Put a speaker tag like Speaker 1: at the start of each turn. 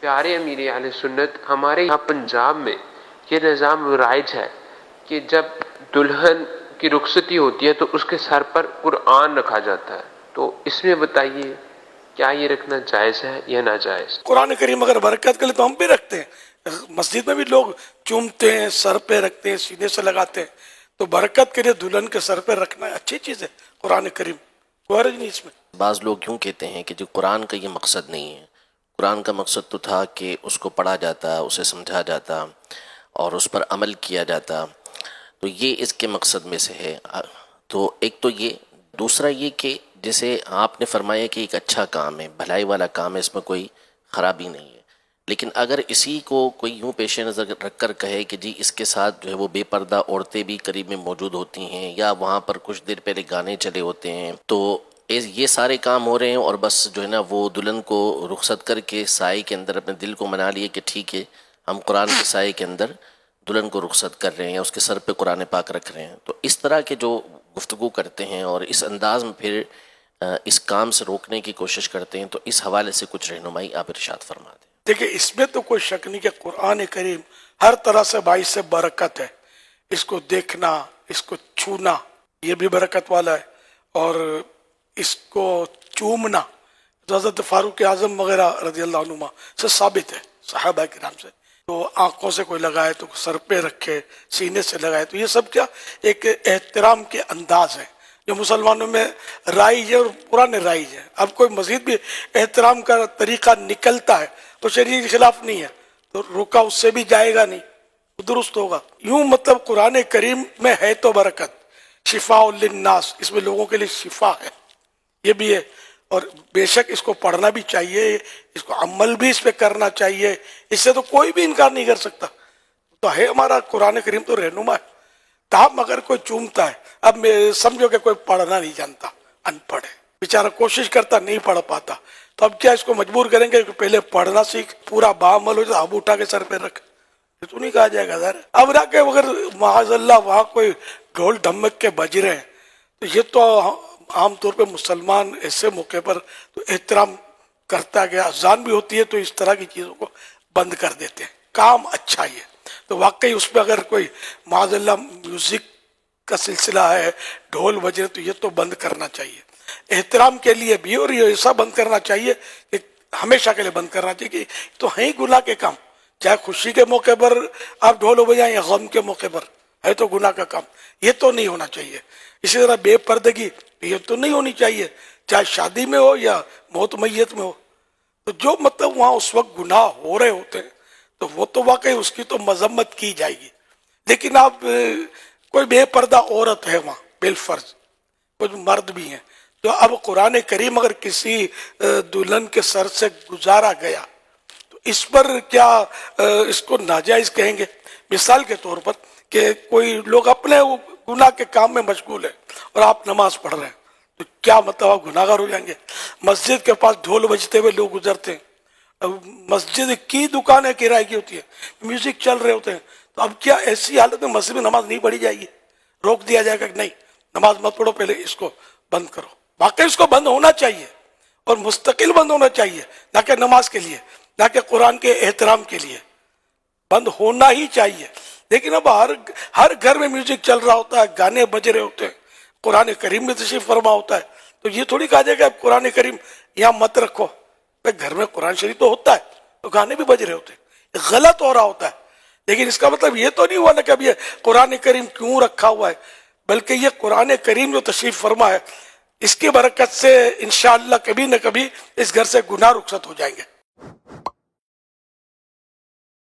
Speaker 1: پیارے امیر اہل سنت، ہمارے یہاں پنجاب میں یہ نظام رائج ہے کہ جب دلہن کی رخصتی ہوتی ہے تو اس کے سر پر قرآن رکھا جاتا ہے، تو اس میں بتائیے کیا یہ رکھنا جائز ہے یا ناجائز؟
Speaker 2: قرآن کریم اگر برکت کے لیے تو ہم بھی رکھتے ہیں، مسجد میں بھی لوگ چومتے ہیں، سر پہ رکھتے ہیں، سینے سے لگاتے ہیں، تو برکت کے لیے دلہن کے سر پہ رکھنا اچھی چیز ہے۔ قرآن کریم کوئی حرج نہیں اس میں۔
Speaker 3: بعض لوگ کیوں کہتے ہیں کہ جو قرآن کا یہ مقصد نہیں ہے، قرآن کا مقصد تو تھا کہ اس کو پڑھا جاتا، اسے سمجھا جاتا اور اس پر عمل کیا جاتا، تو یہ اس کے مقصد میں سے ہے۔ تو ایک تو یہ، دوسرا یہ کہ جیسے آپ نے فرمایا کہ ایک اچھا کام ہے، بھلائی والا کام ہے، اس میں کوئی خرابی نہیں ہے، لیکن اگر اسی کو کوئی یوں پیش نظر رکھ کر کہے کہ جی اس کے ساتھ جو ہے وہ بے پردہ عورتیں بھی قریب میں موجود ہوتی ہیں، یا وہاں پر کچھ دیر پہلے گانے چلے ہوتے ہیں، تو یہ سارے کام ہو رہے ہیں، اور بس جو ہے نا وہ دلہن کو رخصت کر کے سائے کے اندر اپنے دل کو منا لیے کہ ٹھیک ہے ہم قرآن کے سائے کے اندر دلہن کو رخصت کر رہے ہیں، یا اس کے سر پہ قرآن پاک رکھ رہے ہیں، تو اس طرح کے جو گفتگو کرتے ہیں اور اس انداز میں پھر اس کام سے روکنے کی کوشش کرتے ہیں، تو اس حوالے سے کچھ رہنمائی آپ ارشاد فرما دیں۔
Speaker 2: دیکھیں اس میں تو کوئی شک نہیں کہ قرآن کریم ہر طرح سے باعث سے برکت ہے، اس کو دیکھنا، اس کو چھونا یہ بھی برکت والا ہے، اور اس کو چومنا حضرت فاروق اعظم وغیرہ رضی اللہ عنہ سے ثابت ہے، صحابہ کرام سے، تو آنکھوں سے کوئی لگائے تو سر پہ رکھے، سینے سے لگائے، تو یہ سب کیا ایک احترام کے انداز ہے جو مسلمانوں میں رائج ہے اور پرانے رائج ہے۔ اب کوئی مزید بھی احترام کا طریقہ نکلتا ہے تو شریعت کے خلاف نہیں ہے تو روکا اس سے بھی جائے گا نہیں، درست ہوگا۔ یوں مطلب قرآن کریم میں ہے تو برکت، شفاء للناس، اس میں لوگوں کے لیے شفا ہے، یہ بھی ہے، اور بے شک اس کو پڑھنا بھی چاہیے، اس کو عمل بھی اس پہ کرنا چاہیے، اس سے تو کوئی بھی انکار نہیں کر سکتا، تو ہے ہمارا قرآن کریم تو رہنما ہے۔ تاہم اگر کوئی چومتا ہے، اب میں سمجھو کہ کوئی پڑھنا نہیں جانتا، ان پڑھ ہے بیچارہ، کوشش کرتا نہیں پڑھ پاتا، تو اب کیا اس کو مجبور کریں گے کہ پہلے پڑھنا سیکھ، پورا بعمل ہو جائے، اب اٹھا کے سر پہ رکھ، یہ تو نہیں کہا جائے گا ذرا۔ اب رکھ کے اگر معاذ اللہ وہاں کوئی ڈھول ڈھمک کے بج رہے ہیں تو یہ تو عام طور پہ مسلمان ایسے موقع پر تو احترام کرتا گیا، اذان بھی ہوتی ہے تو اس طرح کی چیزوں کو بند کر دیتے ہیں، کام اچھا ہی ہے۔ تو واقعی اس پہ اگر کوئی معاذ اللہ میوزک کا سلسلہ ہے، ڈھول بج رہے، تو یہ تو بند کرنا چاہیے، احترام کے لیے بھی، اور یہ ایسا بند کرنا چاہیے کہ ہمیشہ کے لیے بند کرنا چاہیے کہ تو ہیں گناہ کے کام، چاہے خوشی کے موقع پر آپ ڈھول بجائیں یا غم کے موقع پر، ہے تو گناہ کا کام، یہ تو نہیں ہونا چاہیے۔ اسی طرح بے پردگی یہ تو نہیں ہونی چاہیے، چاہے شادی میں ہو یا موت میت میں ہو، تو جو مطلب وہاں اس وقت گناہ ہو رہے ہوتے ہیں تو وہ تو واقعی اس کی تو مذمت کی جائے گی، لیکن آپ کوئی بے پردہ عورت ہے وہاں بالفرض، کچھ مرد بھی ہیں، تو اب قرآن کریم اگر کسی دلہن کے سر سے گزارا گیا تو اس پر کیا اس کو ناجائز کہیں گے؟ مثال کے طور پر کہ کوئی لوگ اپنے گناہ کے کام میں مشغول ہیں اور آپ نماز پڑھ رہے ہیں، تو کیا مطلب آپ گناہ گار ہو جائیں گے؟ مسجد کے پاس ڈھول بجتے ہوئے لوگ گزرتے ہیں، مسجد کی دکانیں کرائے کی ہوتی ہے، میوزک چل رہے ہوتے ہیں، تو اب کیا ایسی حالت میں مسجد میں نماز نہیں پڑھی جائے گی؟ روک دیا جائے گا کہ نہیں نماز مت پڑھو، پہلے اس کو بند کرو؟ واقعی اس کو بند ہونا چاہیے، اور مستقل بند ہونا چاہیے، نہ کہ نماز کے لیے، نہ کہ قرآن کے احترام کے لیے، بند ہونا ہی چاہیے۔ لیکن اب ہر گھر میں میوزک چل رہا ہوتا ہے، گانے بج رہے ہوتے ہیں، قرآن کریم میں تشریف فرما ہوتا ہے، تو یہ تھوڑی کہا جائے گا اب قرآن کریم یہاں مت رکھو، گھر میں قرآن شریف تو ہوتا ہے تو گانے بھی بج رہے ہوتے ہیں، غلط ہو رہا ہوتا ہے، لیکن اس کا مطلب یہ تو نہیں ہوا نا کہ اب یہ قرآن کریم کیوں رکھا ہوا ہے، بلکہ یہ قرآن کریم جو تشریف فرما ہے اس کی برکت سے انشاءاللہ کبھی نہ کبھی اس گھر سے گناہ رخصت ہو جائیں گے۔